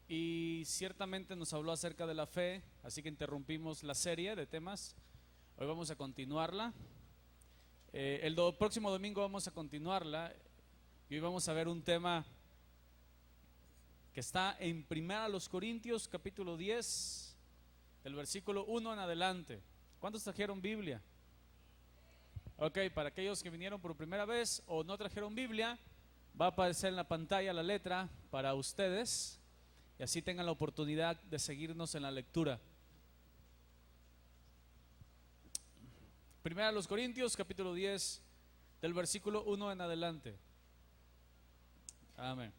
y ciertamente nos habló acerca de la fe, así que interrumpimos la serie de temas. Hoy vamos a continuarla. Próximo domingo vamos a continuarla y hoy vamos a ver un tema que está en 1 Corintios capítulo 10, del versículo 1 en adelante. ¿Cuántos trajeron Biblia? Ok, para aquellos que vinieron por primera vez o no trajeron Biblia, va a aparecer en la pantalla la letra para ustedes y así tengan la oportunidad de seguirnos en la lectura. 1 Corintios capítulo 10, del versículo 1 en adelante. Amén.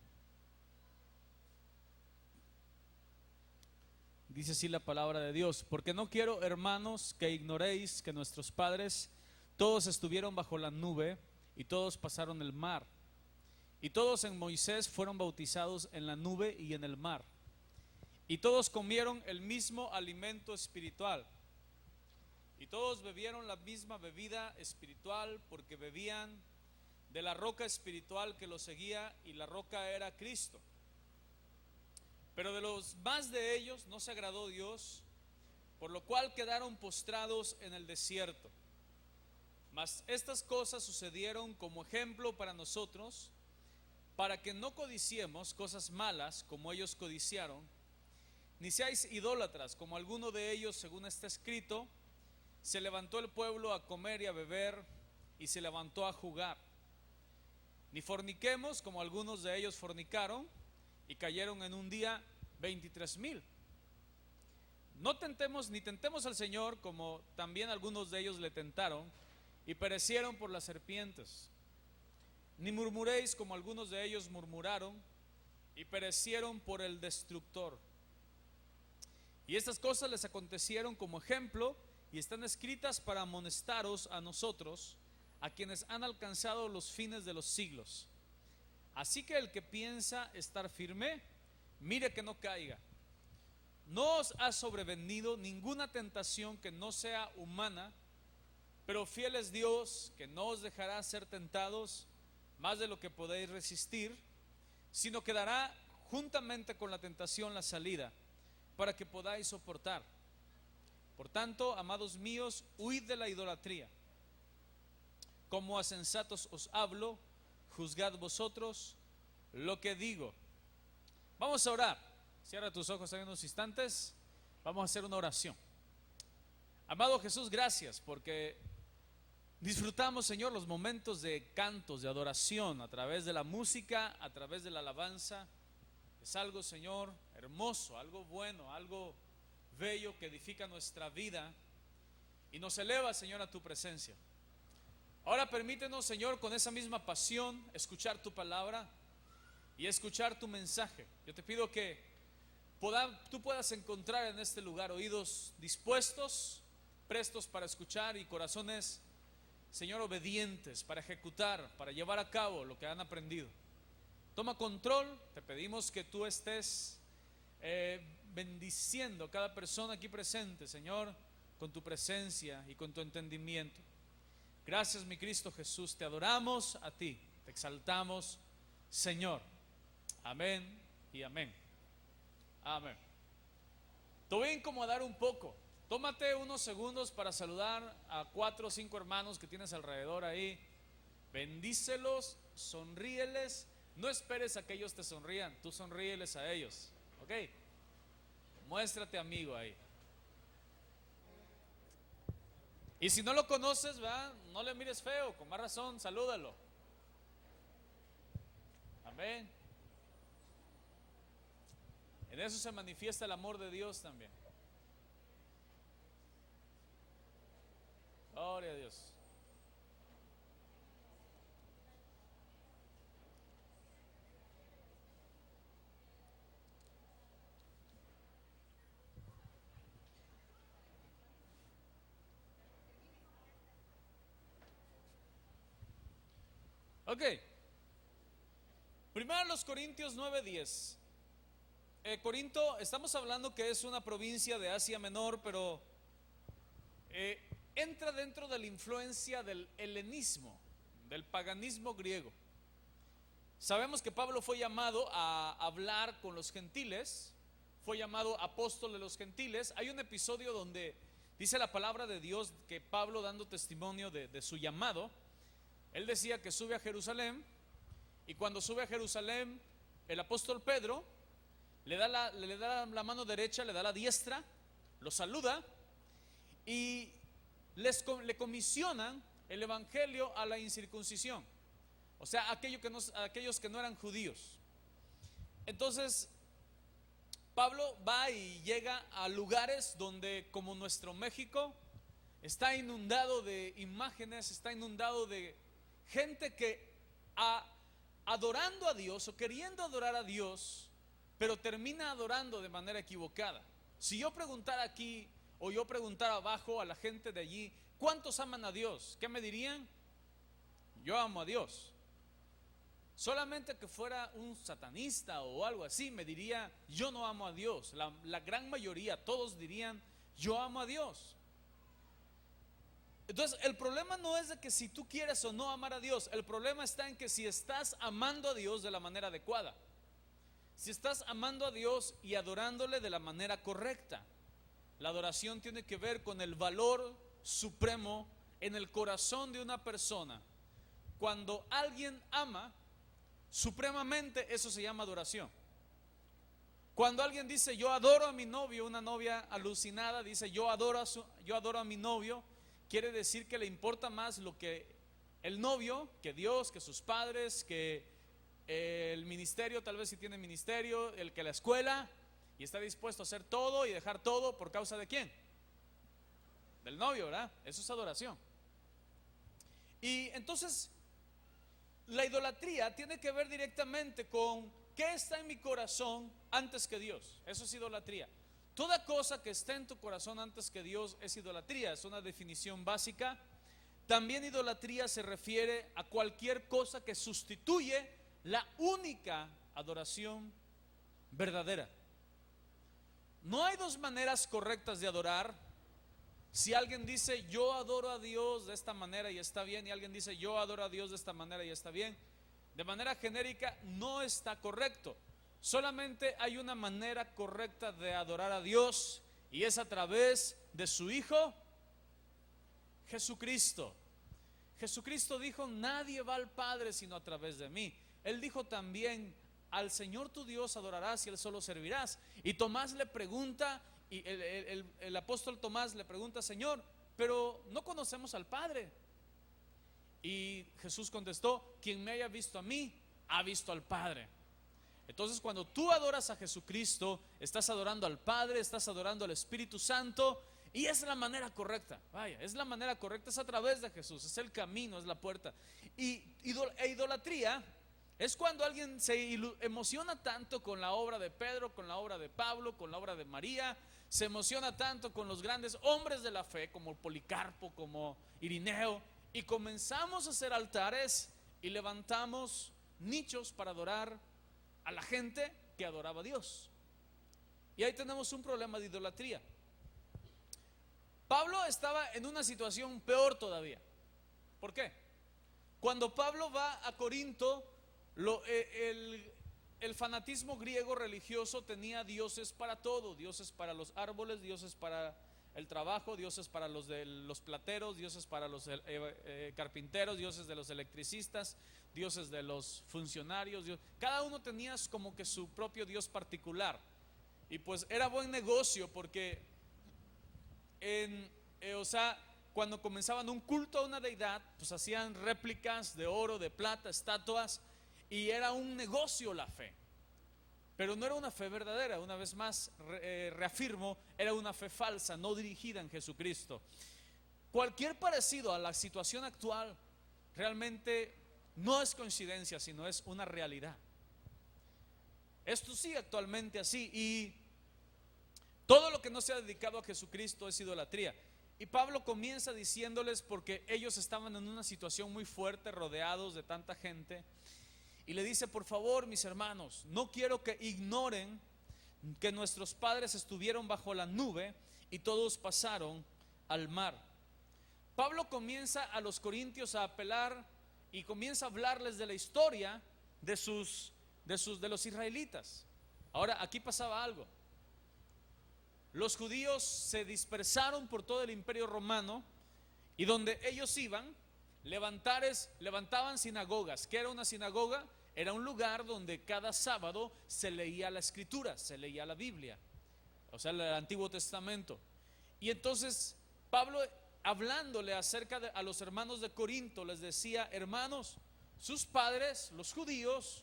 Dice así la palabra de Dios: porque no quiero, hermanos, que ignoréis que nuestros padres todos estuvieron bajo la nube y todos pasaron el mar, y todos en Moisés fueron bautizados en la nube y en el mar, y todos comieron el mismo alimento espiritual, y todos bebieron la misma bebida espiritual, porque bebían de la roca espiritual que los seguía, y la roca era Cristo. Pero de los más de ellos no se agradó Dios, por lo cual quedaron postrados en el desierto. Mas estas cosas sucedieron como ejemplo para nosotros, para que no codiciemos cosas malas como ellos codiciaron, ni seáis idólatras como alguno de ellos, según está escrito: se levantó el pueblo a comer y a beber, y se levantó a jugar. Ni forniquemos como algunos de ellos fornicaron, y cayeron en un día 23,000. No tentemos ni tentemos al Señor, como también algunos de ellos le tentaron y perecieron por las serpientes. Ni murmuréis como algunos de ellos murmuraron y perecieron por el destructor. Y estas cosas les acontecieron como ejemplo y están escritas para amonestaros a nosotros, a quienes han alcanzado los fines de los siglos. Así que el que piensa estar firme, mire que no caiga. No os ha sobrevenido ninguna tentación que no sea humana, pero fiel es Dios, que no os dejará ser tentados más de lo que podéis resistir, sino que dará juntamente con la tentación la salida, para que podáis soportar. Por tanto, amados míos, huid de la idolatría. Como a sensatos os hablo, juzgad vosotros lo que digo. Vamos a orar. Cierra tus ojos en unos instantes. Vamos a hacer una oración. Amado Jesús, gracias porque disfrutamos, Señor, los momentos de cantos, de adoración, a través de la música, a través de la alabanza. Es algo, Señor, hermoso, algo bueno, algo bello que edifica nuestra vida y nos eleva, Señor, a tu presencia. Ahora permítenos, Señor, con esa misma pasión, escuchar tu palabra y escuchar tu mensaje. Yo te pido que tú puedas encontrar en este lugar oídos dispuestos, prestos para escuchar, y corazones, Señor, obedientes para ejecutar, para llevar a cabo lo que han aprendido. Toma control, te pedimos que tú estés bendiciendo a cada persona aquí presente, Señor, con tu presencia y con tu entendimiento. Gracias, mi Cristo Jesús, te adoramos a ti, te exaltamos, Señor. Amén y amén. Amén. Te voy a incomodar un poco. Tómate unos segundos para saludar a 4 o 5 hermanos que tienes alrededor ahí. Bendícelos, sonríeles. No esperes a que ellos te sonrían, tú sonríeles a ellos. ¿Ok? Muéstrate amigo ahí. Y si no lo conoces, ¿verdad? No le mires feo, con más razón, salúdalo. Amén. En eso se manifiesta el amor de Dios también. Gloria a Dios. Ok. Primero los Corintios 9:10. Corinto, estamos hablando que es una provincia de Asia Menor, pero entra dentro de la influencia del helenismo, del paganismo griego. Sabemos que Pablo fue llamado a hablar con los gentiles, fue llamado apóstol de los gentiles. Hay un episodio donde dice la palabra de Dios que Pablo, dando testimonio de su llamado, él decía que sube a Jerusalén, y cuando sube a Jerusalén, el apóstol Pedro le da la mano derecha, le da la diestra, lo saluda y le comisionan el evangelio a la incircuncisión, o sea, aquellos que no eran judíos. Entonces Pablo va y llega a lugares donde, como nuestro México, está inundado de imágenes, está inundado de gente que adorando a Dios o queriendo adorar a Dios, pero termina adorando de manera equivocada. Si yo preguntara aquí o yo preguntara abajo a la gente de allí, ¿cuántos aman a Dios? ¿Qué me dirían? Yo amo a Dios. Solamente que fuera un satanista o algo así, me diría, yo no amo a Dios. La gran mayoría, todos dirían, yo amo a Dios. Entonces el problema no es de que si tú quieres o no amar a Dios, el problema está en que si estás amando a Dios de la manera adecuada, si estás amando a Dios y adorándole de la manera correcta. La adoración tiene que ver con el valor supremo en el corazón de una persona. Cuando alguien ama supremamente, eso se llama adoración. Cuando alguien dice yo adoro a mi novio, una novia alucinada dice yo adoro a mi novio, quiere decir que le importa más lo que el novio, que Dios, que sus padres, que el ministerio, tal vez si tiene ministerio, el que la escuela, y está dispuesto a hacer todo y dejar todo por causa de ¿quién? Del novio, ¿verdad? Eso es adoración. Y entonces la idolatría tiene que ver directamente con qué está en mi corazón antes que Dios. Eso es idolatría. Toda cosa que esté en tu corazón antes que Dios es idolatría. Es una definición básica. También idolatría se refiere a cualquier cosa que sustituye la única adoración verdadera. No hay dos maneras correctas de adorar. Si alguien dice yo adoro a Dios de esta manera y está bien, y alguien dice yo adoro a Dios de esta manera y está bien, de manera genérica no está correcto. Solamente hay una manera correcta de adorar a Dios, y es a través de su Hijo Jesucristo. Jesucristo dijo nadie va al Padre sino a través de mí. Él dijo también al Señor tu Dios adorarás y Él solo servirás. Y Tomás le pregunta, y el apóstol Tomás le pregunta, Señor, pero no conocemos al Padre. Y Jesús contestó, quien me haya visto a mí, ha visto al Padre. Entonces cuando tú adoras a Jesucristo, estás adorando al Padre, estás adorando al Espíritu Santo, y es la manera correcta. Vaya, es la manera correcta, es a través de Jesús, es el camino, es la puerta. Y idolatría es cuando alguien se emociona tanto con la obra de Pedro, con la obra de Pablo, con la obra de María, se emociona tanto con los grandes hombres de la fe como Policarpo, como Irineo, y comenzamos a hacer altares y levantamos nichos para adorar a la gente que adoraba a Dios. Y ahí tenemos un problema de idolatría. Pablo estaba en una situación peor todavía. ¿Por qué? Cuando Pablo va a Corinto, el fanatismo griego religioso tenía dioses para todo: dioses para los árboles, dioses para el trabajo, dioses para los plateros, dioses para los carpinteros, dioses de los electricistas, dioses de los funcionarios. Cada uno tenía como que su propio dios particular. Y pues era buen negocio porque cuando comenzaban un culto a una deidad, pues hacían réplicas de oro, de plata, estatuas, y era un negocio la fe. Pero no era una fe verdadera. Una vez más reafirmo, era una fe falsa, no dirigida en Jesucristo. Cualquier parecido a la situación actual realmente no es coincidencia, sino es una realidad. Esto sigue actualmente así, y todo lo que no sea dedicado a Jesucristo es idolatría. Y Pablo comienza diciéndoles, porque ellos estaban en una situación muy fuerte, rodeados de tanta gente, y le dice: por favor, mis hermanos, no quiero que ignoren que nuestros padres estuvieron bajo la nube y todos pasaron al mar. Pablo comienza a los corintios a apelar y comienza a hablarles de la historia de los israelitas. Ahora, aquí pasaba algo. los judíos se dispersaron por todo el imperio romano y donde ellos iban, levantaban sinagogas. ¿Qué era una sinagoga? Era un lugar donde cada sábado se leía la escritura, se leía la Biblia, o sea, el Antiguo Testamento. Y entonces Pablo, hablándole a los hermanos de Corinto, les decía: hermanos, sus padres, los judíos,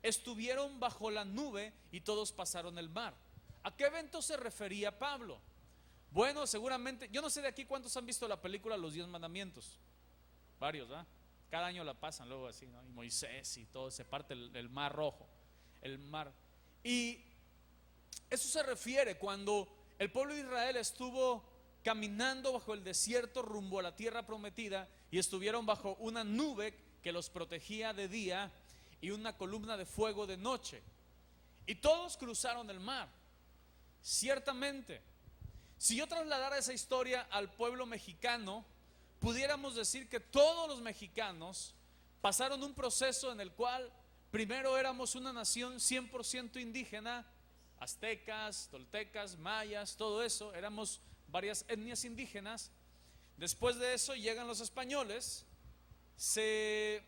estuvieron bajo la nube y todos pasaron el mar. ¿A qué evento se refería Pablo? Bueno, seguramente, yo no sé de aquí cuántos han visto la película Los 10 Mandamientos. Varios, ¿verdad? Cada año la pasan luego así, ¿no? Y Moisés y todo, se parte el mar rojo, el mar. Y eso se refiere cuando el pueblo de Israel estuvo caminando bajo el desierto rumbo a la tierra prometida y estuvieron bajo una nube que los protegía de día y una columna de fuego de noche. Y todos cruzaron el mar. Ciertamente, si yo trasladara esa historia al pueblo mexicano, pudiéramos decir que todos los mexicanos pasaron un proceso en el cual primero éramos una nación 100% indígena, aztecas, toltecas, mayas, todo eso, éramos varias etnias indígenas. Después de eso llegan los españoles, se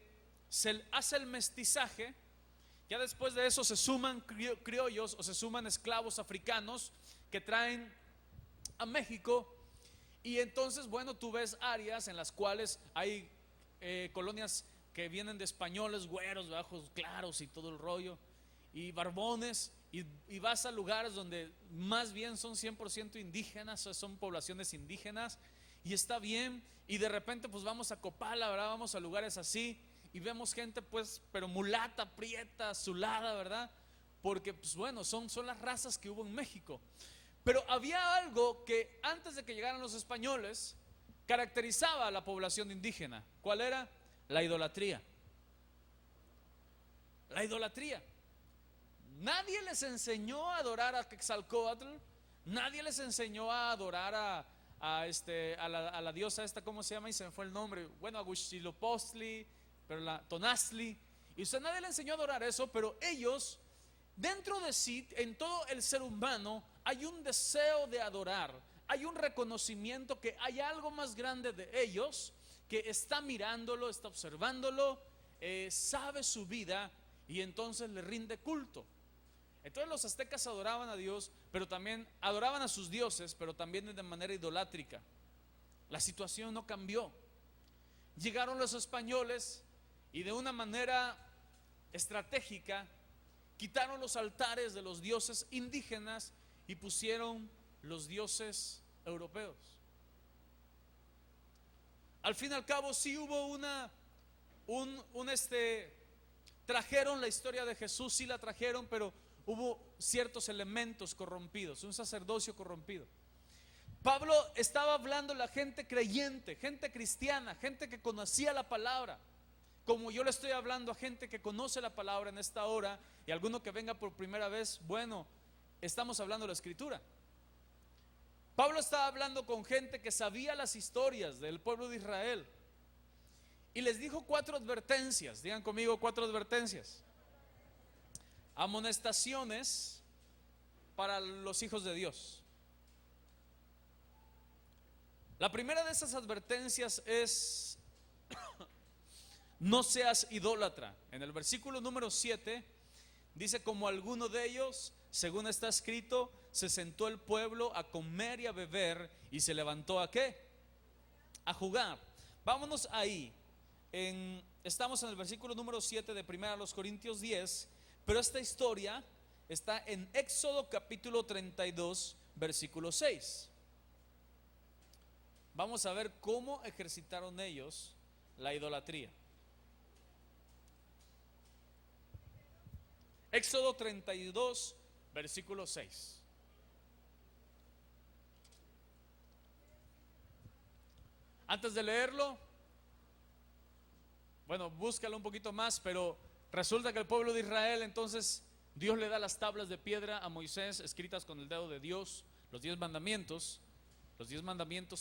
hace el mestizaje. Ya después de eso se suman criollos o se suman esclavos africanos que traen a México. Y entonces, bueno, tú ves áreas en las cuales hay colonias que vienen de españoles, güeros, de ojos claros y todo el rollo, y barbones, y vas a lugares donde más bien son 100% indígenas, son poblaciones indígenas, y está bien. Y de repente pues vamos a Copala, ¿verdad? Vamos a lugares así y vemos gente pues, pero mulata, prieta, azulada, ¿verdad? Porque pues bueno, son las razas que hubo en México. Pero había algo que antes de que llegaran los españoles caracterizaba a la población indígena. ¿Cuál era? La idolatría. La idolatría. Nadie les enseñó a adorar a Quetzalcóatl. Nadie les enseñó a adorar a la diosa esta, ¿cómo se llama? Y se me fue el nombre. Bueno, a Huitzilopochtli, pero la Tonantzli. Y usted, nadie le enseñó a adorar eso, pero ellos, dentro de sí, en todo el ser humano, hay un deseo de adorar. Hay un reconocimiento que hay algo más grande de ellos, que está mirándolo, está observándolo, sabe su vida y entonces le rinde culto. Entonces los aztecas adoraban a Dios, pero también adoraban a sus dioses, pero también de manera idolátrica. La situación no cambió. Llegaron los españoles y de una manera estratégica quitaron los altares de los dioses indígenas y pusieron los dioses europeos. Al fin y al cabo sí hubo trajeron la historia de Jesús, sí la trajeron, pero hubo ciertos elementos corrompidos, un sacerdocio corrompido. Pablo estaba hablando a la gente creyente, gente cristiana, gente que conocía la palabra, como yo le estoy hablando a gente que conoce la palabra en esta hora. Y alguno que venga por primera vez, bueno, estamos hablando de la escritura. Pablo estaba hablando con gente que sabía las historias del pueblo de Israel y les dijo 4 advertencias. Digan conmigo 4 advertencias. Amonestaciones para los hijos de Dios. La primera de esas advertencias es: no seas idólatra. En el versículo número 7 dice: como alguno de ellos, según está escrito, se sentó el pueblo a comer y a beber y se levantó ¿a qué? A jugar. Vámonos ahí. Estamos en el versículo número 7 de 1 Corintios 10, pero esta historia está en Éxodo capítulo 32, versículo 6. Vamos a ver cómo ejercitaron ellos la idolatría. Éxodo 32, versículo 6. Antes de leerlo, bueno, búscalo un poquito más, pero resulta que el pueblo de Israel, entonces Dios le da las tablas de piedra a Moisés, escritas con el dedo de Dios, los 10 mandamientos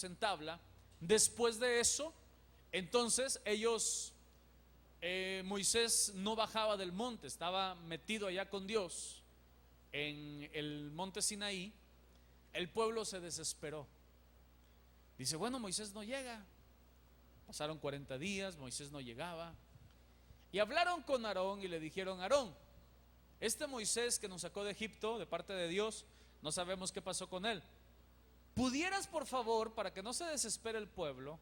en tabla. Después de eso, entonces ellos, Moisés no bajaba del monte, estaba metido allá con Dios en el monte Sinaí, el pueblo se desesperó. Dice, bueno, Moisés no llega. Pasaron 40 días, Moisés no llegaba. Y hablaron con Aarón y le dijeron, Aarón, este Moisés que nos sacó de Egipto de parte de Dios, no sabemos qué pasó con él. ¿Pudieras, por favor, para que no se desespere el pueblo,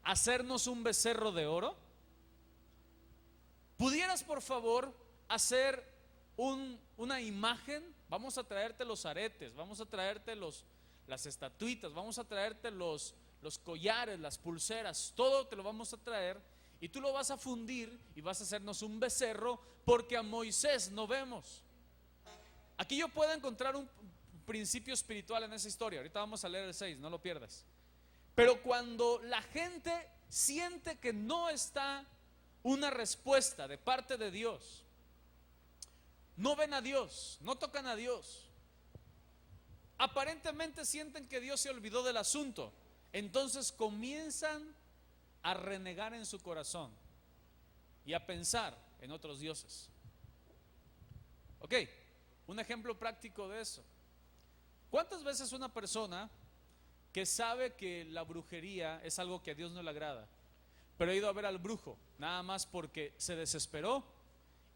hacernos un becerro de oro? ¿Pudieras, por favor, hacer una imagen? Vamos a traerte los aretes, vamos a traerte las estatuitas, vamos a traerte los collares, las pulseras, todo te lo vamos a traer, y tú lo vas a fundir y vas a hacernos un becerro, porque a Moisés no vemos. Aquí yo puedo encontrar un principio espiritual en esa historia. Ahorita vamos a leer el 6, no lo pierdas. Pero cuando la gente siente que no está una respuesta de parte de Dios, no ven a Dios, no tocan a Dios, aparentemente sienten que Dios se olvidó del asunto, entonces comienzan a renegar en su corazón y a pensar en otros dioses. Ok, un ejemplo práctico de eso. ¿Cuántas veces una persona que sabe que la brujería es algo que a Dios no le agrada, pero ha ido a ver al brujo nada más porque se desesperó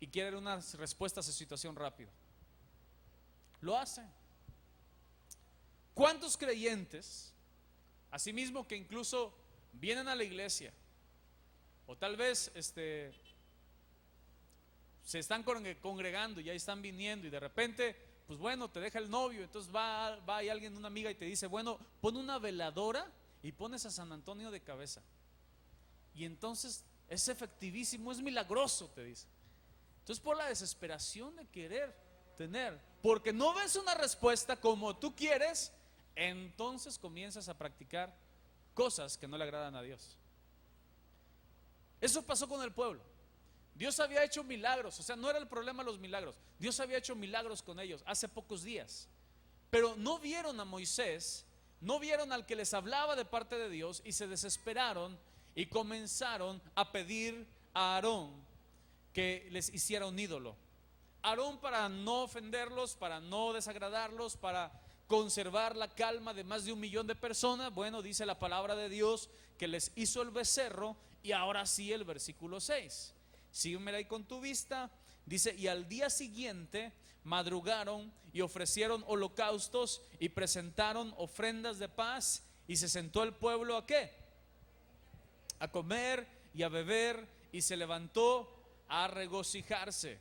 y quiere una respuesta a su situación rápido? Lo hace. ¿Cuántos creyentes, asimismo, que incluso vienen a la iglesia, o tal vez se están congregando y ahí están viniendo, y de repente, pues bueno, te deja el novio, entonces va ahí alguien, una amiga, y te dice, bueno, pon una veladora y pones a San Antonio de cabeza, y entonces es efectivísimo, es milagroso, te dice. Entonces, por la desesperación de querer tener, porque no ves una respuesta como tú quieres, entonces comienzas a practicar cosas que no le agradan a Dios. Eso pasó con el pueblo. Dios había hecho milagros, o sea, no era el problema los milagros. Dios había hecho milagros con ellos hace pocos días, pero no vieron a Moisés, no vieron al que les hablaba de parte de Dios, y se desesperaron y comenzaron a pedir a Aarón que les hiciera un ídolo. Aarón, para no ofenderlos, para no desagradarlos, para conservar la calma de más de 1 millón de personas, bueno, dice la palabra de Dios que les hizo el becerro. Y ahora sí, el versículo 6, sígueme ahí con tu vista. Dice, y al día siguiente madrugaron y ofrecieron holocaustos y presentaron ofrendas de paz, y se sentó el pueblo ¿a qué? A comer y a beber, y se levantó a regocijarse.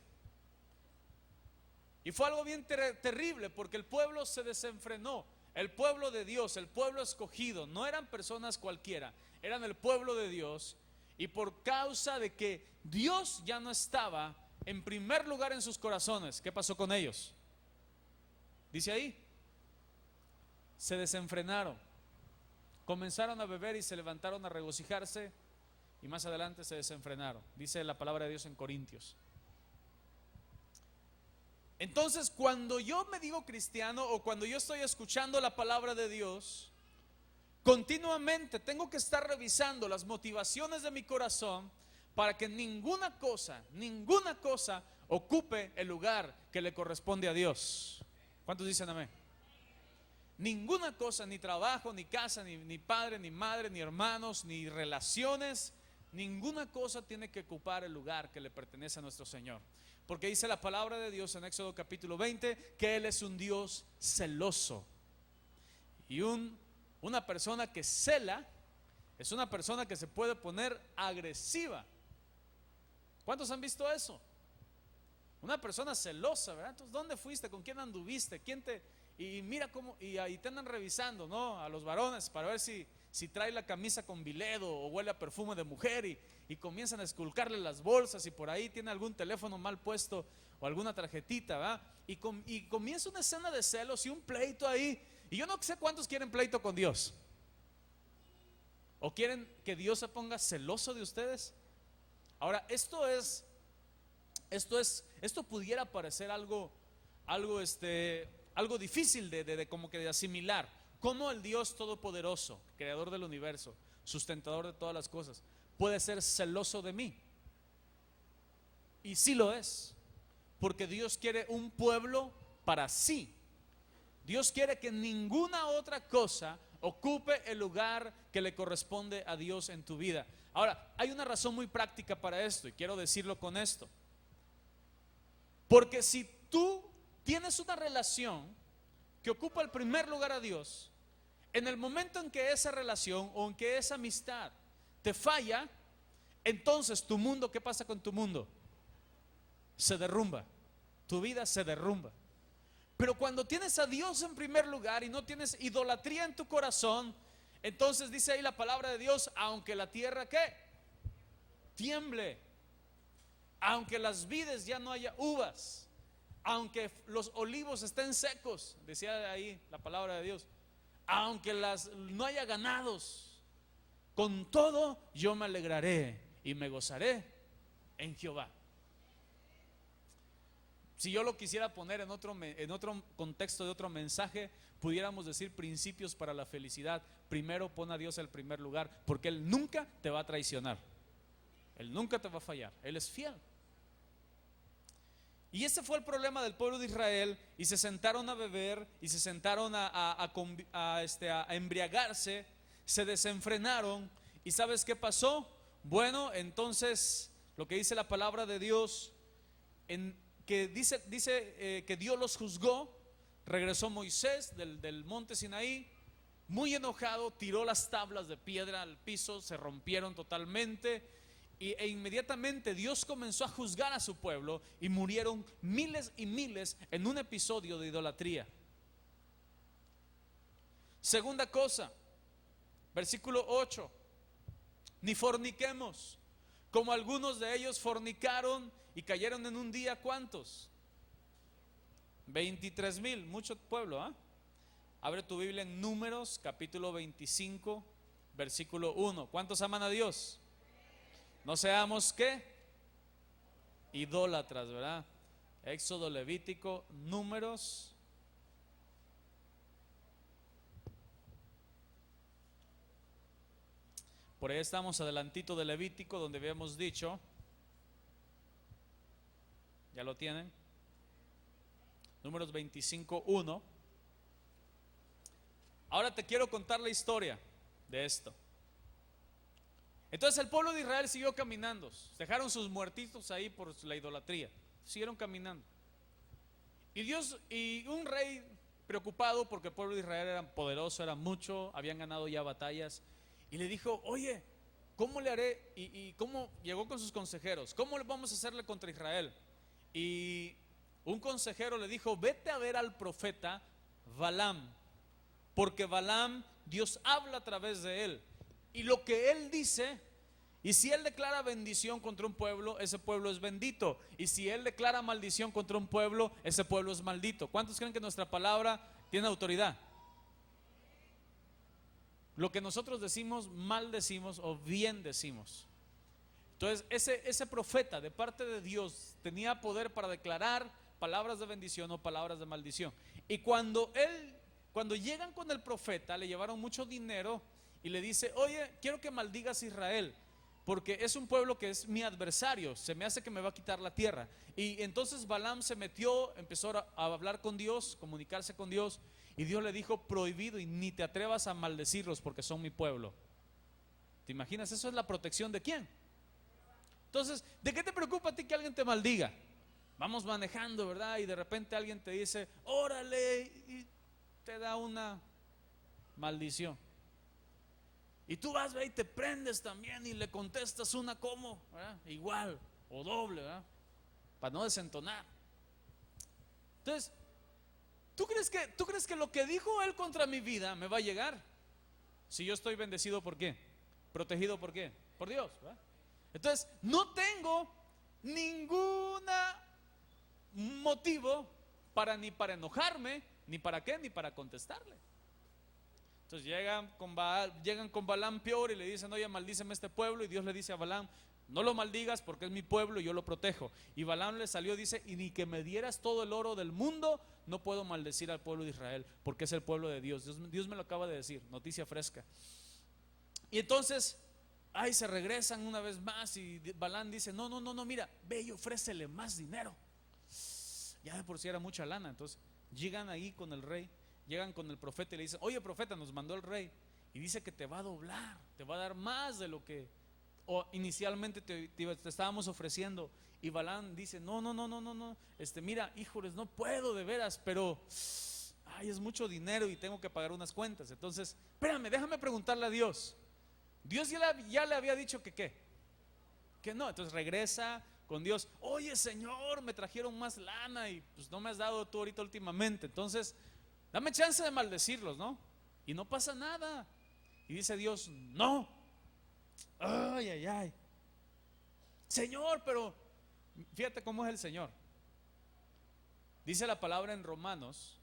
Y fue algo bien terrible, porque el pueblo se desenfrenó. El pueblo de Dios, el pueblo escogido, no eran personas cualquiera, eran el pueblo de Dios. Y por causa de que Dios ya no estaba en primer lugar en sus corazones, ¿qué pasó con ellos? Dice ahí, se desenfrenaron, comenzaron a beber y se levantaron a regocijarse, y más adelante se desenfrenaron, dice la palabra de Dios en Corintios. Entonces, cuando yo me digo cristiano, o cuando yo estoy escuchando la palabra de Dios, continuamente tengo que estar revisando las motivaciones de mi corazón, para que ninguna cosa ocupe el lugar que le corresponde a Dios. ¿Cuántos dicen amén? Ninguna cosa, ni trabajo, ni casa, ni padre, ni madre, ni hermanos, ni relaciones, ninguna cosa tiene que ocupar el lugar que le pertenece a nuestro Señor. Porque dice la palabra de Dios en Éxodo capítulo 20 que Él es un Dios celoso. Y una persona que cela es una persona que se puede poner agresiva. ¿Cuántos han visto eso? Una persona celosa, ¿verdad? Entonces, ¿dónde fuiste? ¿Con quién anduviste? Y mira cómo, y ahí te andan revisando, ¿no? A los varones para ver si trae la camisa con viledo o huele a perfume de mujer, y comienzan a esculcarle las bolsas, y por ahí tiene algún teléfono mal puesto o alguna tarjetita, ¿verdad? Y comienza una escena de celos y un pleito ahí. Y yo no sé cuántos quieren pleito con Dios, o quieren que Dios se ponga celoso de ustedes. Ahora, esto pudiera parecer algo difícil de asimilar. ¿Cómo el Dios todopoderoso, creador del universo, sustentador de todas las cosas, puede ser celoso de mí? Y sí lo es, porque Dios quiere un pueblo para sí. Dios quiere que ninguna otra cosa ocupe el lugar que le corresponde a Dios en tu vida. Ahora, hay una razón muy práctica para esto y quiero decirlo con esto. Porque si tú tienes una relación que ocupa el primer lugar a Dios, en el momento en que esa relación o en que esa amistad te falla, entonces tu mundo, ¿qué pasa con tu mundo? Se derrumba, tu vida se derrumba. Pero cuando tienes a Dios en primer lugar y no tienes idolatría en tu corazón, entonces dice ahí la palabra de Dios, aunque la tierra ¿qué? Tiemble, aunque las vides ya no haya uvas, aunque los olivos estén secos, decía ahí la palabra de Dios, aunque no haya ganados, con todo yo me alegraré y me gozaré en Jehová. Si yo lo quisiera poner en otro contexto de otro mensaje, pudiéramos decir principios para la felicidad. Primero pon a Dios en el primer lugar, porque Él nunca te va a traicionar, Él nunca te va a fallar, Él es fiel. Y ese fue el problema del pueblo de Israel, y se sentaron a beber y se sentaron a embriagarse, se desenfrenaron. ¿Y sabes qué pasó? Bueno, entonces lo que dice la palabra de Dios, que dice que Dios los juzgó. Regresó Moisés del monte Sinaí, muy enojado, tiró las tablas de piedra al piso, se rompieron totalmente. E inmediatamente Dios comenzó a juzgar a su pueblo y murieron miles y miles en un episodio de idolatría. Segunda cosa, versículo 8: ni forniquemos, como algunos de ellos fornicaron y cayeron en un día. ¿Cuántos? 23,000, mucho pueblo, ¿eh? Abre tu Biblia en Números capítulo 25 versículo 1. ¿Cuántos aman a Dios? No seamos ¿qué? Idólatras, ¿verdad? Éxodo, Levítico, Números. Por ahí estamos adelantito de Levítico, donde habíamos dicho. ¿Ya lo tienen? Números 25:1. Ahora te quiero contar la historia de esto. Entonces el pueblo de Israel siguió caminando, dejaron sus muertitos ahí por la idolatría, siguieron caminando. Y un rey preocupado, porque el pueblo de Israel era poderoso, era mucho, habían ganado ya batallas, y le dijo: oye, ¿cómo le haré? Y cómo llegó con sus consejeros, ¿cómo le vamos a hacerle contra Israel? Y un consejero le dijo: vete a ver al profeta Balaam, porque Balaam, Dios habla a través de él, y lo que él dice, y si él declara bendición contra un pueblo, ese pueblo es bendito, y si él declara maldición contra un pueblo, ese pueblo es maldito. ¿Cuántos creen que nuestra palabra tiene autoridad? Lo que nosotros decimos, mal decimos o bien decimos. Entonces ese profeta de parte de Dios tenía poder para declarar palabras de bendición o palabras de maldición. Y cuando llegan con el profeta, le llevaron mucho dinero y le dice: oye, quiero que maldigas a Israel, porque es un pueblo que es mi adversario, se me hace que me va a quitar la tierra. Y entonces Balaam se metió, empezó a hablar con Dios, comunicarse con Dios, y Dios le dijo: prohibido, y ni te atrevas a maldecirlos porque son mi pueblo. ¿Te imaginas? Eso es la protección ¿de quién? Entonces, ¿de qué te preocupa a ti que alguien te maldiga? Vamos manejando, ¿verdad? Y de repente alguien te dice: órale, y te da una maldición. Y tú vas, ¿verdad? Y te prendes también y le contestas una como, ¿verdad? Igual o doble, ¿verdad? Para no desentonar. Entonces, ¿tú crees que lo que dijo él contra mi vida me va a llegar? Si yo estoy bendecido, ¿por qué? Protegido, ¿por qué? Por Dios, ¿verdad? Entonces, no tengo ningún motivo ni para enojarme, ni para qué, ni para contestarle. Entonces llegan con Balaam peor y le dicen: oye, maldíceme este pueblo. Y Dios le dice a Balaam: no lo maldigas porque es mi pueblo y yo lo protejo. Y Balaam le salió y dice: y ni que me dieras todo el oro del mundo, no puedo maldecir al pueblo de Israel, porque es el pueblo de Dios. Dios me lo acaba de decir, noticia fresca. Y entonces se regresan una vez más y Balaam dice: no, mira, ve y ofrécele más dinero. Ya de por sí era mucha lana. Entonces llegan ahí con el rey llegan con el profeta y le dicen: oye profeta, nos mandó el rey y dice que te va a doblar, te va a dar más de lo que inicialmente te estábamos ofreciendo. Y Balaam dice: no, mira, híjoles, no puedo de veras, pero ay, es mucho dinero y tengo que pagar unas cuentas. Entonces, espérame, déjame preguntarle a Dios. Dios ya le había dicho que no. Entonces regresa con Dios: oye Señor, me trajeron más lana y pues no me has dado tú ahorita últimamente, entonces dame chance de maldecirlos, ¿no? Y no pasa nada. Y dice Dios: no. Ay, Señor, pero fíjate cómo es el Señor. Dice la palabra en Romanos,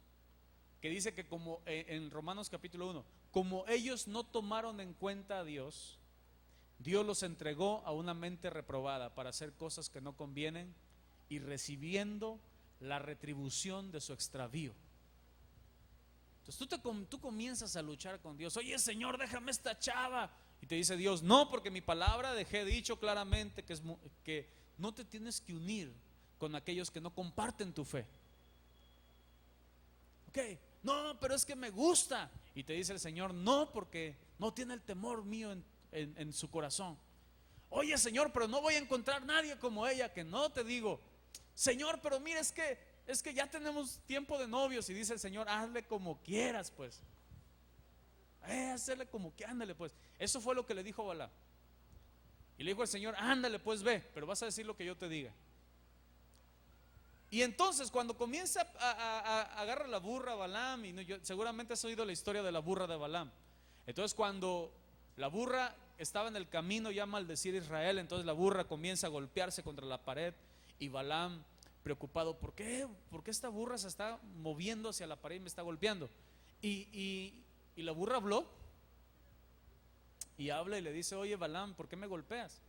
que dice que como en Romanos capítulo 1, como ellos no tomaron en cuenta a Dios, Dios los entregó a una mente reprobada para hacer cosas que no convienen y recibiendo la retribución de su extravío. Entonces tú comienzas a luchar con Dios: oye Señor, déjame esta chava. Y te dice Dios: no, porque mi palabra dejé dicho claramente que no te tienes que unir con aquellos que no comparten tu fe. Ok, no, pero es que me gusta. Y te dice el Señor: no, porque no tiene el temor mío en su corazón. Oye Señor, pero no voy a encontrar nadie como ella. Que no, te digo: Señor, pero mira, es que ya tenemos tiempo de novios. Y dice el Señor: hazle como quieras pues. Hacerle como que, ándale pues. Eso fue lo que le dijo Balaam. Y le dijo el Señor: ándale pues, ve, pero vas a decir lo que yo te diga. Y entonces cuando comienza a agarrar la burra Balaam, y seguramente has oído la historia de la burra de Balaam. Entonces cuando la burra estaba en el camino ya a maldecir a Israel, entonces la burra comienza a golpearse contra la pared. Y Balaam, preocupado: ¿por qué esta burra se está moviendo hacia la pared y me está golpeando? Y la burra habló y habla y le dice: oye Balaam, ¿por qué me golpeas?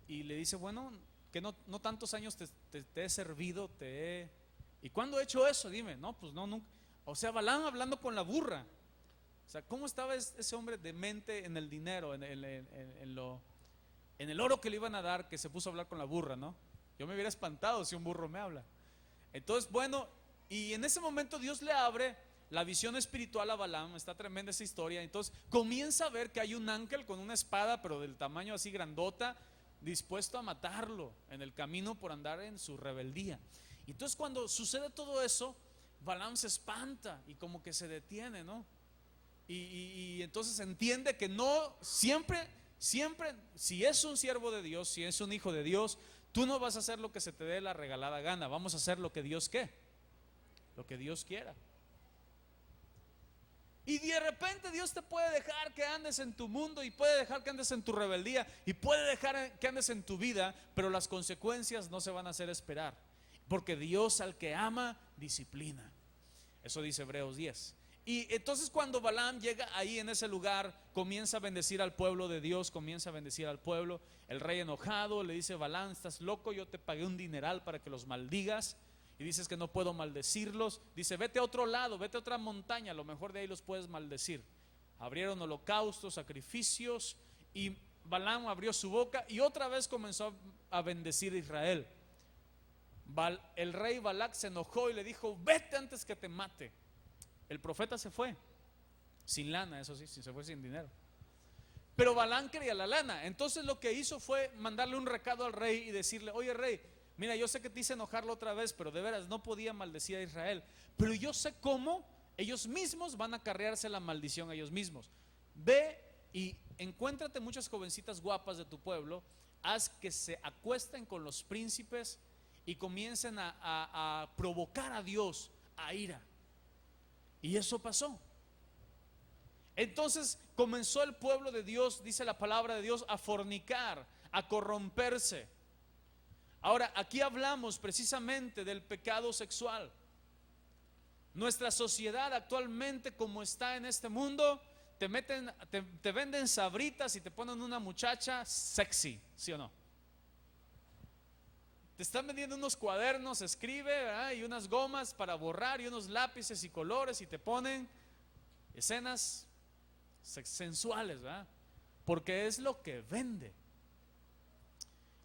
Y le dice: bueno, que no tantos años te he servido, ¿y cuándo he hecho eso? Dime. No, pues no, nunca. O sea, Balaam hablando con la burra. O sea, ¿cómo estaba ese hombre de mente en el dinero, en el oro que le iban a dar, que se puso a hablar con la burra, ¿no? Yo me hubiera espantado si un burro me habla. Entonces, bueno, y en ese momento Dios le abre la visión espiritual a Balaam. Está tremenda esa historia. Entonces comienza a ver que hay un ángel con una espada, pero del tamaño así grandota, dispuesto a matarlo en el camino por andar en su rebeldía. Y entonces cuando sucede todo eso, Balaam se espanta y como que se detiene, ¿no? Y entonces entiende que no siempre, si es un siervo de Dios, si es un hijo de Dios, tú no vas a hacer lo que se te dé la regalada gana. Vamos a hacer lo que Dios lo que Dios quiera. Y de repente Dios te puede dejar que andes en tu mundo, y puede dejar que andes en tu rebeldía, y puede dejar que andes en tu vida, pero las consecuencias no se van a hacer esperar, porque Dios al que ama disciplina. Eso dice Hebreos 10. Y entonces cuando Balaam llega ahí en ese lugar, comienza a bendecir al pueblo de Dios, comienza a bendecir al pueblo. El rey enojado le dice: Balaam, estás loco, yo te pagué un dineral para que los maldigas y dices que no puedo maldecirlos. Dice: vete a otro lado, vete a otra montaña, a lo mejor de ahí los puedes maldecir. Abrieron holocaustos, sacrificios, y Balaam abrió su boca y otra vez comenzó a bendecir a Israel. El rey Balac se enojó y le dijo: vete antes que te mate. El profeta se fue sin lana, eso sí, se fue sin dinero. Pero Balaam quería la lana. Entonces lo que hizo fue mandarle un recado al rey y decirle: oye rey, mira, yo sé que te hice enojarlo otra vez, pero de veras no podía maldecir a Israel, pero yo sé cómo ellos mismos van a acarrearse la maldición a ellos mismos. Ve y encuéntrate muchas jovencitas guapas de tu pueblo, haz que se acuesten con los príncipes y comiencen a provocar a Dios a ira. Y eso pasó. Entonces comenzó el pueblo de Dios, dice la palabra de Dios, a fornicar, a corromperse. Ahora, aquí hablamos precisamente del pecado sexual. Nuestra sociedad actualmente, como está en este mundo, te venden sabritas y te ponen una muchacha sexy, ¿sí o no? Te están vendiendo unos cuadernos, escribe, ¿verdad? Y unas gomas para borrar y unos lápices y colores, y te ponen escenas sensuales, ¿verdad? Porque es lo que vende.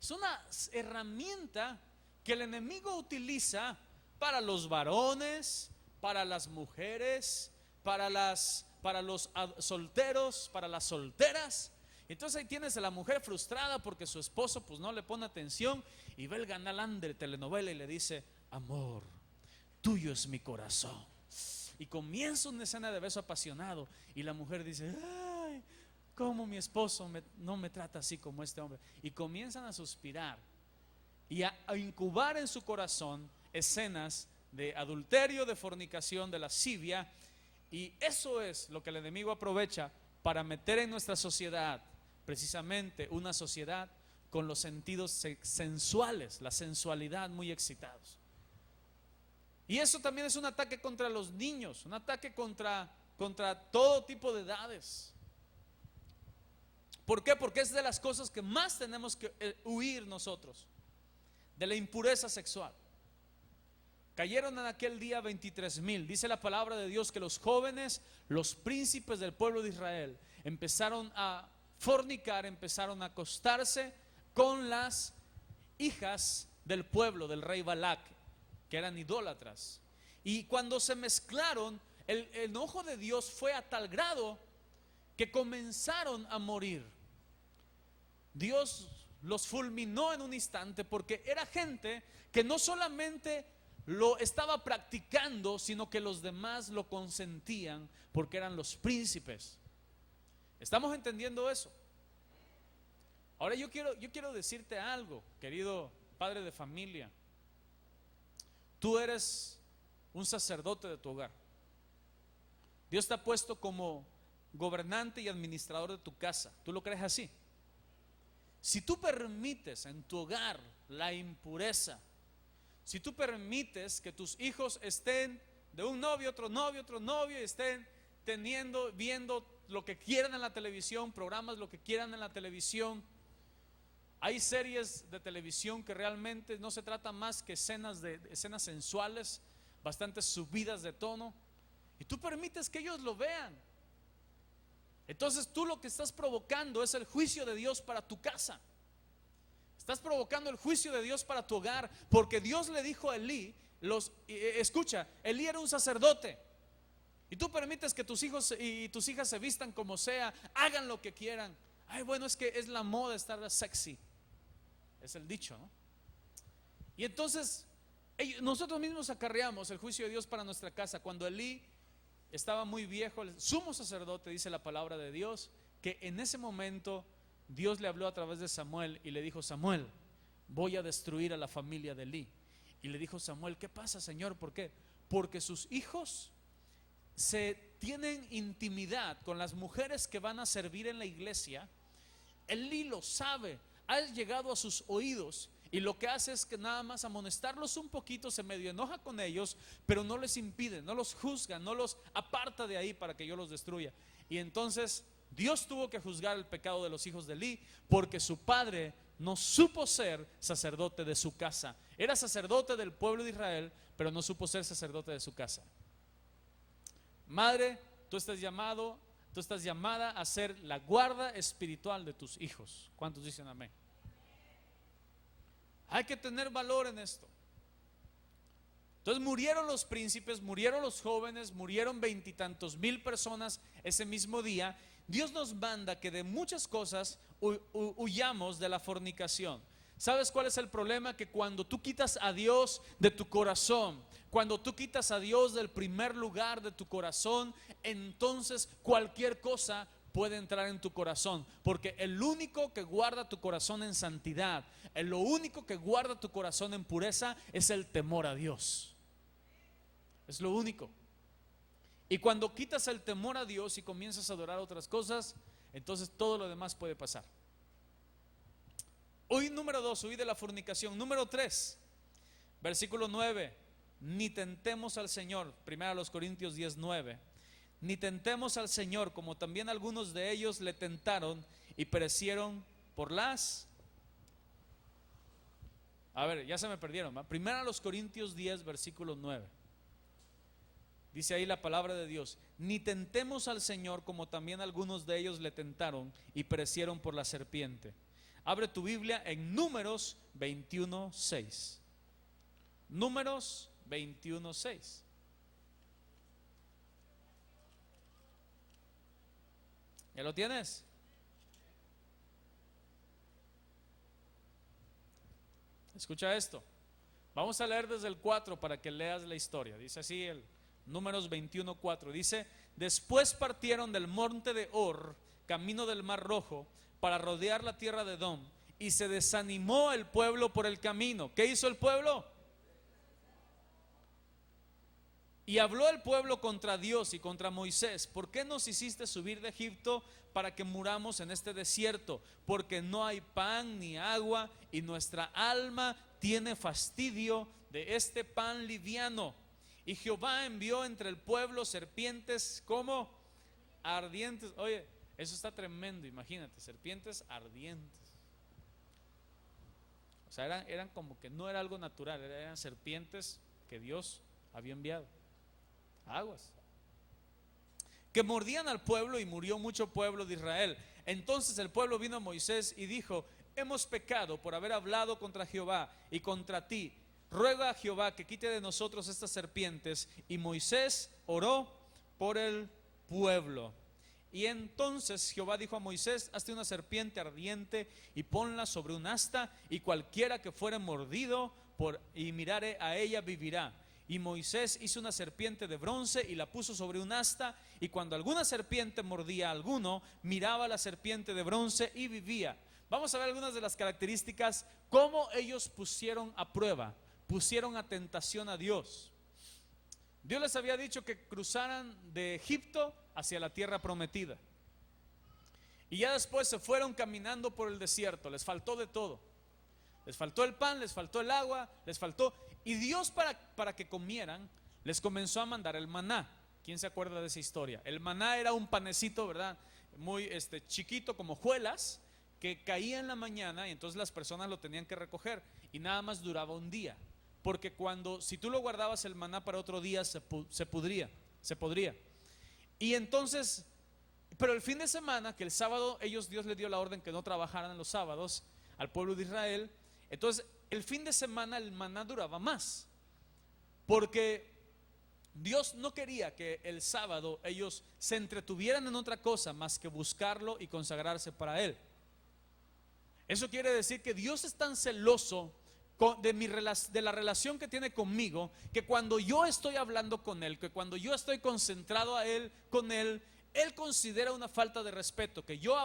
Es una herramienta que el enemigo utiliza para los varones, para las mujeres, para los solteros, para las solteras. Entonces ahí tienes a la mujer frustrada porque su esposo pues no le pone atención, y ve el galán de telenovela y le dice: amor, tuyo es mi corazón. Y comienza una escena de beso apasionado, y la mujer dice: ay, cómo mi esposo no me trata así como este hombre. Y comienzan a suspirar y a incubar en su corazón escenas de adulterio, de fornicación, de lascivia. Y eso es lo que el enemigo aprovecha para meter en nuestra sociedad, precisamente una sociedad con los sentidos sensuales, la sensualidad muy excitados. Y eso también es un ataque contra los niños, un ataque contra todo tipo de edades. ¿Por qué? Porque es de las cosas que más tenemos que huir nosotros, de la impureza sexual. Cayeron en aquel día 23,000. Dice la palabra de Dios que los jóvenes, los príncipes del pueblo de Israel, empezaron a fornicar, empezaron a acostarse con las hijas del pueblo, del rey Balac, que eran idólatras. Y cuando se mezclaron, el enojo de Dios fue a tal grado que comenzaron a morir. Dios los fulminó en un instante, porque era gente que no solamente lo estaba practicando, sino que los demás lo consentían porque eran los príncipes. ¿Estamos entendiendo eso? Ahora yo quiero decirte algo, querido padre de familia. Tú eres un sacerdote de tu hogar. Dios te ha puesto como gobernante y administrador de tu casa. ¿Tú lo crees así? Si tú permites en tu hogar la impureza, si tú permites que tus hijos estén de un novio, otro novio, otro novio, y estén viendo lo que quieran en la televisión, programas lo que quieran en la televisión. Hay series de televisión que realmente no se trata más que escenas sensuales, bastante subidas de tono, y tú permites que ellos lo vean. Entonces tú lo que estás provocando es el juicio de Dios para tu casa. Estás provocando el juicio de Dios para tu hogar, porque Dios le dijo a Elí, escucha, Elí era un sacerdote, y tú permites que tus hijos y tus hijas se vistan como sea, hagan lo que quieran. Ay, bueno, es que es la moda estar sexy, es el dicho, ¿no? Y entonces nosotros mismos acarreamos el juicio de Dios para nuestra casa. Cuando Elí estaba muy viejo, el sumo sacerdote, dice la palabra de Dios, que en ese momento Dios le habló a través de Samuel y le dijo: Samuel, voy a destruir a la familia de Elí. Y le dijo Samuel: ¿qué pasa, Señor? ¿Por qué? Porque sus hijos tienen intimidad con las mujeres que van a servir en la iglesia. Elí lo sabe, ha llegado a sus oídos, y lo que hace es que nada más amonestarlos un poquito, se medio enoja con ellos, pero no les impide, no los juzga, no los aparta de ahí para que yo los destruya. Y entonces Dios tuvo que juzgar el pecado de los hijos de Elí, porque su padre no supo ser sacerdote de su casa. Era sacerdote del pueblo de Israel, pero no supo ser sacerdote de su casa. Madre, tú estás llamada a ser la guarda espiritual de tus hijos. ¿Cuántos dicen amén? Hay que tener valor en esto. Entonces murieron los príncipes, murieron los jóvenes, murieron 20 y tantos mil personas ese mismo día. Dios nos manda que de muchas cosas huyamos de la fornicación. ¿Sabes cuál es el problema? Que cuando tú quitas a Dios de tu corazón, cuando tú quitas a Dios del primer lugar de tu corazón, entonces cualquier cosa puede entrar en tu corazón, porque el único que guarda tu corazón en santidad, lo único que guarda tu corazón en pureza, es el temor a Dios. Es lo único. Y cuando quitas el temor a Dios y comienzas a adorar otras cosas, entonces todo lo demás puede pasar. Hoy número 2, huí de la fornicación. Número 3, versículo 9: ni tentemos al Señor. 1 Corintios 10:9. Ni tentemos al Señor, como también algunos de ellos le tentaron y perecieron por las... A ver, ya se me perdieron, ¿va? 1 Corintios 10, versículo 9. Dice ahí la palabra de Dios: ni tentemos al Señor, como también algunos de ellos le tentaron y perecieron por la serpiente. Abre tu Biblia en Números 21:6. Números 21:6. ¿Ya lo tienes? Escucha esto. Vamos a leer desde el 4 para que leas la historia. Dice así el Números 21:4. Dice: después partieron del monte de Hor, camino del Mar Rojo, para rodear la tierra de Edom, y se desanimó el pueblo por el camino. ¿Qué hizo el pueblo? Y habló el pueblo contra Dios y contra Moisés: ¿por qué nos hiciste subir de Egipto para que muramos en este desierto? Porque no hay pan ni agua, y nuestra alma tiene fastidio de este pan liviano. Y Jehová envió entre el pueblo serpientes como ardientes. Oye, eso está tremendo, imagínate, serpientes ardientes. O sea, eran como que no era algo natural, eran serpientes que Dios había enviado. Aguas. Que mordían al pueblo, y murió mucho pueblo de Israel. Entonces el pueblo vino a Moisés y dijo: hemos pecado por haber hablado contra Jehová y contra ti. Ruega a Jehová que quite de nosotros estas serpientes. Y Moisés oró por el pueblo. Y entonces Jehová dijo a Moisés: hazte una serpiente ardiente y ponla sobre un asta, y cualquiera que fuere mordido y mirare a ella vivirá. Y Moisés hizo una serpiente de bronce y la puso sobre un asta, y cuando alguna serpiente mordía a alguno, miraba a la serpiente de bronce y vivía. Vamos a ver algunas de las características, cómo ellos pusieron a prueba, pusieron a tentación a Dios. Dios les había dicho que cruzaran de Egipto hacia la tierra prometida, y ya después se fueron caminando por el desierto. Les faltó de todo. Les faltó el pan, les faltó el agua, les faltó. Y Dios, para que comieran, les comenzó a mandar el maná. ¿Quién se acuerda de esa historia? El maná era un panecito, ¿verdad? Muy chiquito, como hojuelas, que caía en la mañana, y entonces las personas lo tenían que recoger, y nada más duraba un día. Porque si tú lo guardabas el maná para otro día, se podría. Y entonces, pero el fin de semana, que el sábado Dios les dio la orden que no trabajaran los sábados al pueblo de Israel. Entonces el fin de semana el maná duraba más, porque Dios no quería que el sábado ellos se entretuvieran en otra cosa más que buscarlo y consagrarse para Él. Eso quiere decir que Dios es tan celoso de la relación que tiene conmigo, que cuando yo estoy hablando con Él, que cuando yo estoy concentrado con Él, Él considera una falta de respeto que yo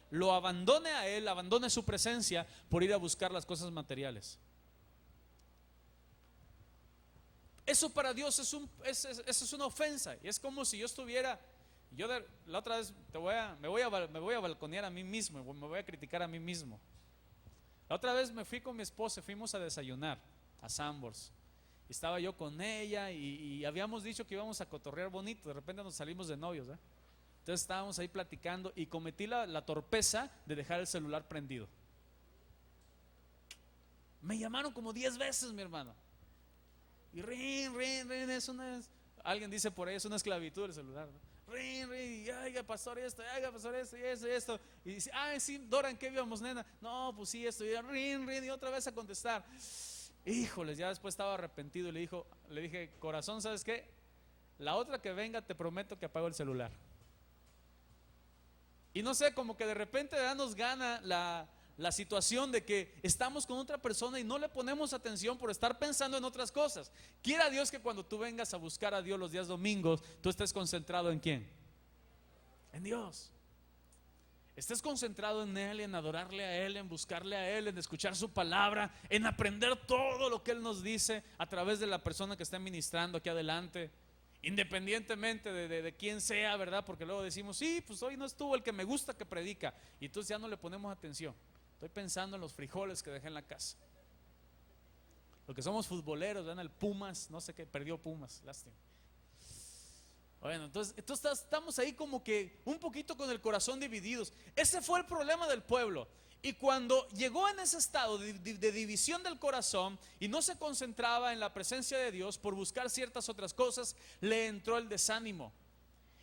lo abandone a Él, abandone su presencia por ir a buscar las cosas materiales. Eso para Dios es una ofensa. Y es como si yo estuviera, la otra vez me voy a balconear a mí mismo, me voy a criticar a mí mismo. La otra vez me fui con mi esposa, fuimos a desayunar a Sanborns. Estaba yo con ella y habíamos dicho que íbamos a cotorrear bonito. De repente nos salimos de novios, ¿eh? Entonces estábamos ahí platicando y cometí la torpeza de dejar el celular prendido. Me llamaron como 10 veces, mi hermano. Y rin, alguien dice por ahí, es una esclavitud el celular, ¿no? Rin, y oiga, pastor, esto, y esto. Y dice: sí, Dora, ¿en qué íbamos, nena? No, pues sí, esto. Y rin, y otra vez a contestar. Híjoles, ya después estaba arrepentido y le dije: corazón, ¿sabes qué? La otra que venga, te prometo que apago el celular. Y no sé, como que de repente nos gana la situación de que estamos con otra persona y no le ponemos atención por estar pensando en otras cosas. Quiera Dios que cuando tú vengas a buscar a Dios los días domingos, tú estés concentrado ¿en quién? En Dios. Estés concentrado en Él, en adorarle a Él, en buscarle a Él, en escuchar su palabra, en aprender todo lo que Él nos dice a través de la persona que está ministrando aquí adelante, independientemente de quién sea, ¿verdad? Porque luego decimos: sí, pues hoy no estuvo el que me gusta que predica, y entonces ya no le ponemos atención. Estoy pensando en los frijoles que dejé en la casa. Porque somos futboleros, ¿verdad? El Pumas, no sé qué, perdió Pumas, lástima. Bueno, entonces estamos ahí como que un poquito con el corazón divididos. Ese fue el problema del pueblo. Y cuando llegó en ese estado de división del corazón y no se concentraba en la presencia de Dios por buscar ciertas otras cosas, le entró el desánimo.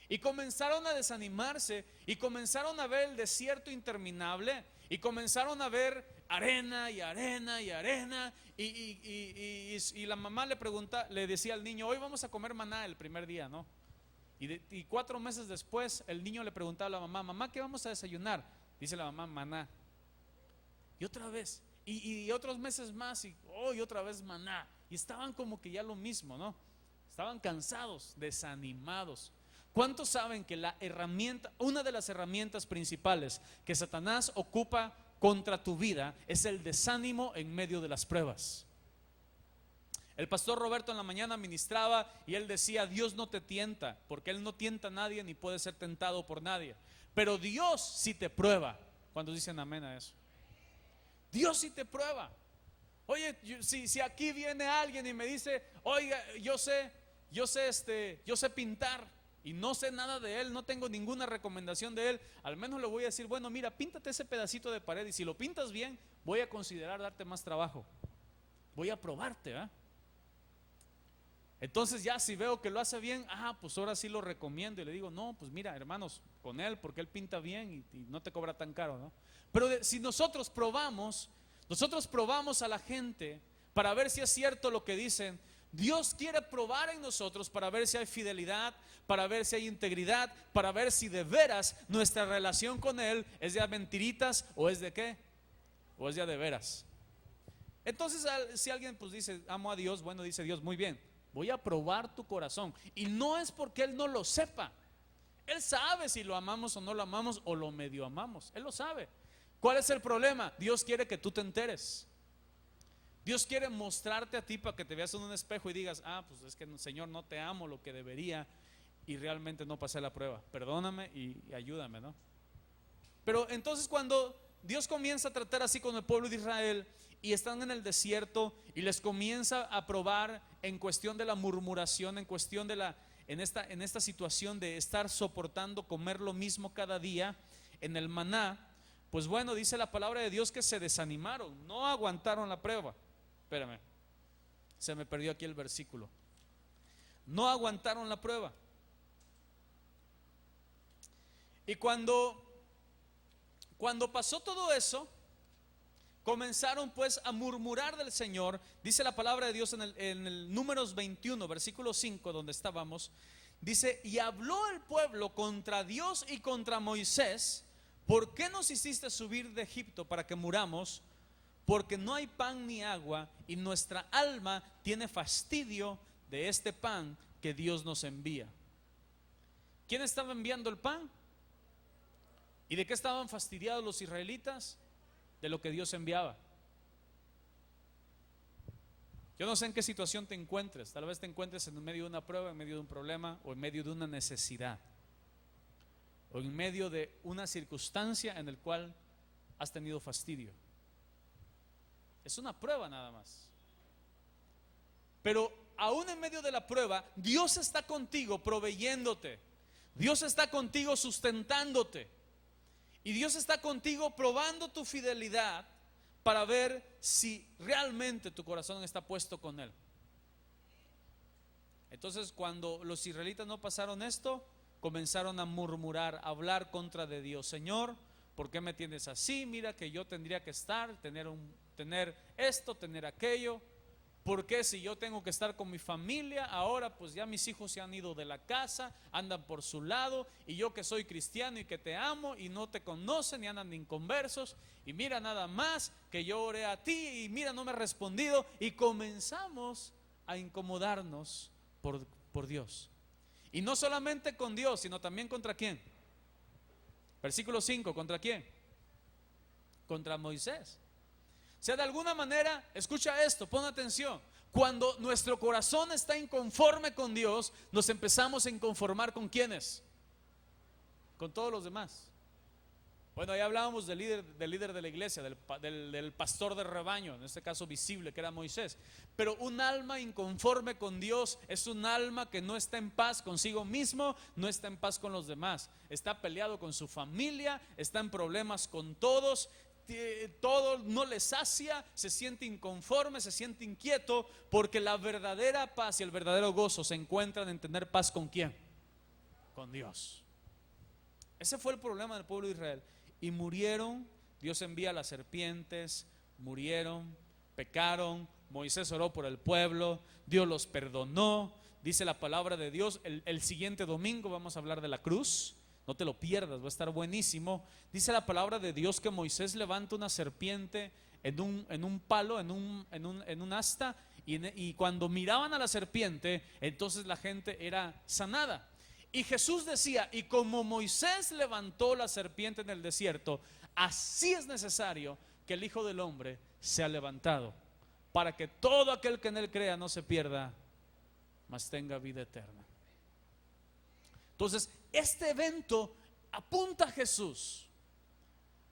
Y comenzaron a desanimarse y comenzaron a ver el desierto interminable y comenzaron a ver arena y arena y arena. Y la mamá le decía al niño: hoy vamos a comer maná el primer día, ¿no? Y 4 meses después el niño le preguntaba a la mamá: mamá, ¿qué vamos a desayunar? Dice la mamá: maná. Y otra vez, y otros meses más, y otra vez maná. Y estaban como que ya lo mismo, ¿no? Estaban cansados, desanimados. ¿Cuántos saben que una de las herramientas principales que Satanás ocupa contra tu vida es el desánimo en medio de las pruebas? El pastor Roberto en la mañana ministraba y él decía: Dios no te tienta, porque Él no tienta a nadie ni puede ser tentado por nadie. Pero Dios sí te prueba. ¿Cuántos dicen amén a eso? Dios sí te prueba. Oye, si aquí viene alguien y me dice: oiga, yo sé pintar y no sé nada de él, no tengo ninguna recomendación de él, al menos le voy a decir: bueno, mira, píntate ese pedacito de pared, y si lo pintas bien, voy a considerar darte más trabajo. Voy a probarte, ¿eh? Entonces ya si veo que lo hace bien, pues ahora sí lo recomiendo y le digo: no, pues mira, hermanos, con él, porque él pinta bien y no te cobra tan caro, ¿no? Pero si nosotros probamos a la gente para ver si es cierto lo que dicen. Dios quiere probar en nosotros para ver si hay fidelidad, para ver si hay integridad, para ver si de veras nuestra relación con Él es de mentiritas o es de qué, o es de veras. Entonces si alguien pues dice: amo a Dios, bueno, dice Dios: muy bien, voy a probar tu corazón. Y no es porque Él no lo sepa. Él sabe si lo amamos o no lo amamos, o lo medio amamos. Él lo sabe. ¿Cuál es el problema? Dios quiere que tú te enteres. Dios quiere mostrarte a ti para que te veas en un espejo y digas: pues es que Señor, no te amo lo que debería y realmente no pasé la prueba. Perdóname y ayúdame, ¿no? Pero entonces cuando Dios comienza a tratar así con el pueblo de Israel y están en el desierto y les comienza a probar en cuestión de la murmuración, en cuestión de en esta situación de estar soportando comer lo mismo cada día en el maná, pues bueno, dice la palabra de Dios que se desanimaron, no aguantaron la prueba. Espérame, se me perdió aquí el versículo. No aguantaron la prueba. Y cuando pasó todo eso, comenzaron pues a murmurar del Señor. Dice la palabra de Dios en el Números 21, versículo 5, donde estábamos. Dice: y habló el pueblo contra Dios y contra Moisés: ¿por qué nos hiciste subir de Egipto para que muramos? Porque no hay pan ni agua, y nuestra alma tiene fastidio de este pan que Dios nos envía. ¿Quién estaba enviando el pan? ¿Y de qué estaban fastidiados los israelitas? De lo que Dios enviaba. Yo no sé en qué situación te encuentres. Tal vez te encuentres en medio de una prueba, en medio de un problema, o en medio de una necesidad, o en medio de una circunstancia en el cual has tenido fastidio. Es una prueba nada más. Pero aún en medio de la prueba, Dios está contigo proveyéndote. Dios está contigo sustentándote. Y Dios está contigo probando tu fidelidad para ver si realmente tu corazón está puesto con Él. Entonces, cuando los israelitas no pasaron esto, comenzaron a murmurar, a hablar contra de Dios. Señor, ¿por qué me tienes así? Mira que yo tendría que estar, tener esto, tener aquello. ¿Por qué si yo tengo que estar con mi familia? Ahora pues ya mis hijos se han ido de la casa, andan por su lado, y yo que soy cristiano y que te amo y no te conocen y andan inconversos, y mira nada más que yo oré a ti y mira no me has respondido, y comenzamos a incomodarnos por Dios. Y no solamente con Dios, sino también contra quién. Versículo 5, ¿contra quién? Contra Moisés. O sea, de alguna manera, escucha esto, pon atención. Cuando nuestro corazón está inconforme con Dios, nos empezamos a inconformar ¿con quiénes? Con todos los demás. Bueno, ahí hablábamos del líder de la iglesia, del pastor del rebaño, en este caso visible, que era Moisés. Pero un alma inconforme con Dios es un alma que no está en paz consigo mismo, no está en paz con los demás. Está peleado con su familia, está en problemas con todos. Todo no le sacia, se siente inconforme, se siente inquieto, porque la verdadera paz y el verdadero gozo se encuentran en tener paz ¿con quién? Con Dios. Ese fue el problema del pueblo de Israel. Y murieron, Dios envía las serpientes, murieron, pecaron, Moisés oró por el pueblo, Dios los perdonó, dice la palabra de Dios. El siguiente domingo vamos a hablar de la cruz, no te lo pierdas, va a estar buenísimo. Dice la palabra de Dios que Moisés levanta una serpiente en un palo, en un asta, y cuando miraban a la serpiente, entonces la gente era sanada. Y Jesús decía, y como Moisés levantó la serpiente en el desierto, así es necesario que el Hijo del Hombre sea levantado, para que todo aquel que en él crea no se pierda, mas tenga vida eterna. Entonces, este evento apunta a Jesús.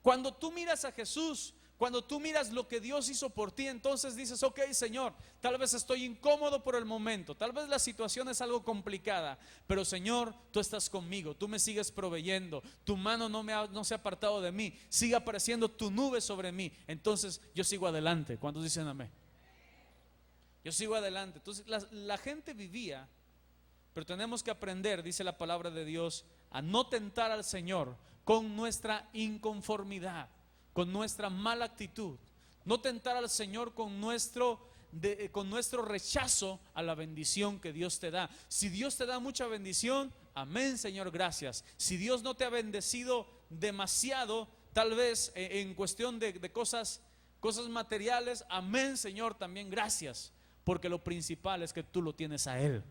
Cuando tú miras a Jesús, cuando tú miras lo que Dios hizo por ti, entonces dices, ok, Señor, tal vez estoy incómodo por el momento, tal vez la situación es algo complicada, pero Señor, tú estás conmigo, tú me sigues proveyendo, tu mano no se ha apartado de mí, sigue apareciendo tu nube sobre mí. Entonces yo sigo adelante. ¿Cuántos dicen amén? Yo sigo adelante. Entonces la gente vivía, pero tenemos que aprender, dice la palabra de Dios, a no tentar al Señor con nuestra inconformidad, con nuestra mala actitud. No tentar al Señor con nuestro rechazo a la bendición que Dios te da. Si Dios te da mucha bendición, amén, Señor, gracias. Si Dios no te ha bendecido demasiado, tal vez en cuestión de cosas materiales, amén, Señor, también gracias, porque lo principal es que tú lo tienes a Él.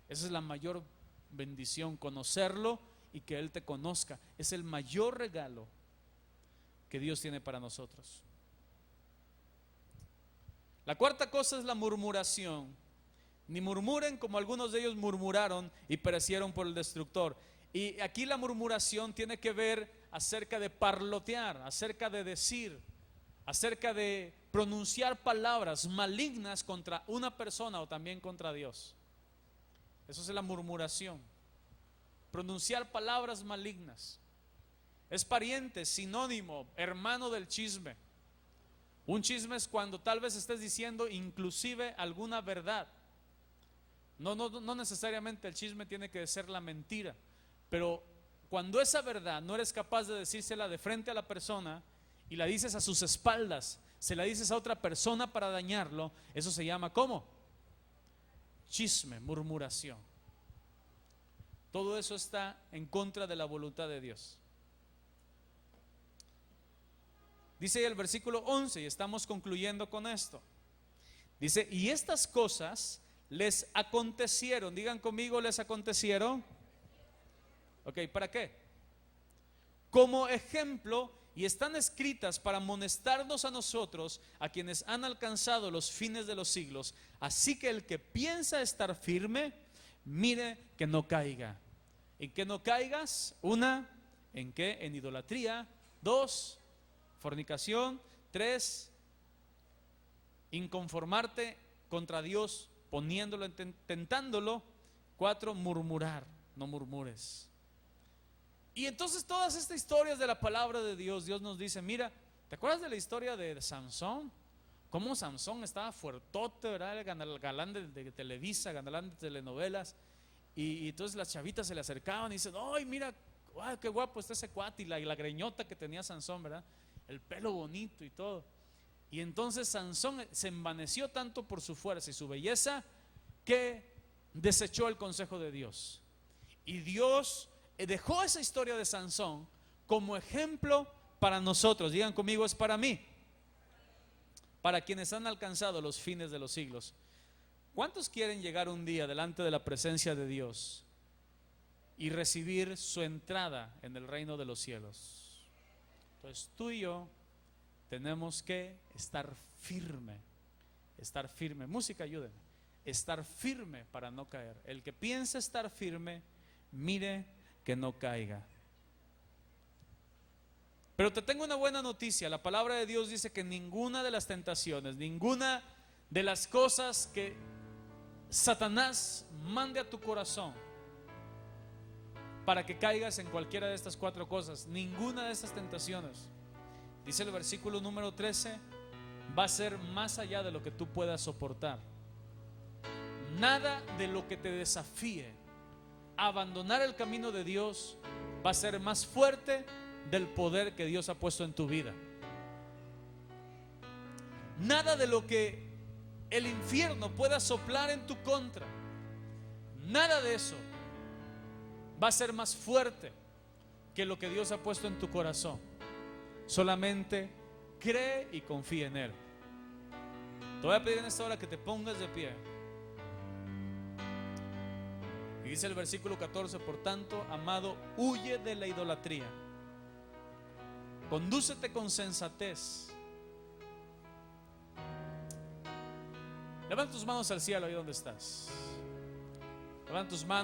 Esa es la mayor bendición, conocerlo y que Él te conozca. Es el mayor regalo que Dios tiene para nosotros. La cuarta cosa es la murmuración. Ni murmuren como algunos de ellos murmuraron y perecieron por el destructor. Y aquí la murmuración tiene que ver acerca de parlotear, acerca de decir, acerca de pronunciar palabras malignas contra una persona o también contra Dios. Eso es la murmuración. Pronunciar palabras malignas. Es pariente, sinónimo, hermano del chisme. Un chisme es cuando tal vez estés diciendo inclusive alguna verdad. No necesariamente el chisme tiene que ser la mentira, pero cuando esa verdad no eres capaz de decírsela de frente a la persona y la dices a sus espaldas, se la dices a otra persona para dañarlo, eso se llama ¿cómo? Chisme, murmuración. Todo eso está en contra de la voluntad de Dios. Dice el versículo 11, y estamos concluyendo con esto. Dice, y estas cosas les acontecieron. Digan conmigo, les acontecieron. Ok, ¿para qué? Como ejemplo, y están escritas para amonestarnos a nosotros, a quienes han alcanzado los fines de los siglos. Así que el que piensa estar firme, mire que no caiga. ¿En qué no caigas? Una, ¿en qué? En idolatría. 2, fornicación. 3, inconformarte contra Dios, poniéndolo, tentándolo. 4, murmurar. No murmures. Y entonces todas estas historias de la palabra de Dios, Dios nos dice, mira, ¿te acuerdas de la historia de Sansón? Cómo Sansón estaba fuertote, ¿verdad? El galán de Televisa, galán de telenovelas. Y entonces las chavitas se le acercaban y dicen, ¡ay, mira, wow, qué guapo está ese cuate! Y la greñota que tenía Sansón, ¿verdad? El pelo bonito y todo. Y entonces Sansón se envaneció tanto por su fuerza y su belleza que desechó el consejo de Dios. Y Dios dejó esa historia de Sansón como ejemplo para nosotros. Digan conmigo, es para mí, para quienes han alcanzado los fines de los siglos. ¿Cuántos quieren llegar un día delante de la presencia de Dios y recibir su entrada en el reino de los cielos? Entonces tú y yo tenemos que estar firme. Estar firme. Música, ayúdenme. Estar firme para no caer. El que piensa estar firme, mire que no caiga. Pero te tengo una buena noticia. La palabra de Dios dice que ninguna de las tentaciones, ninguna de las cosas que Satanás mande a tu corazón para que caigas en cualquiera de estas 4 cosas, ninguna de estas tentaciones, dice el versículo número 13, va a ser más allá de lo que tú puedas soportar. Nada de lo que te desafíe a abandonar el camino de Dios va a ser más fuerte del poder que Dios ha puesto en tu vida. Nada de lo que el infierno pueda soplar en tu contra Nada de eso va a ser más fuerte que lo que Dios ha puesto en tu corazón. Solamente cree y confía en Él. Te voy a pedir en esta hora que te pongas de pie. Y dice el versículo 14: por tanto, amado, huye de la idolatría. Condúcete con sensatez. Levanta tus manos al cielo ahí donde estás. Levanta tus manos.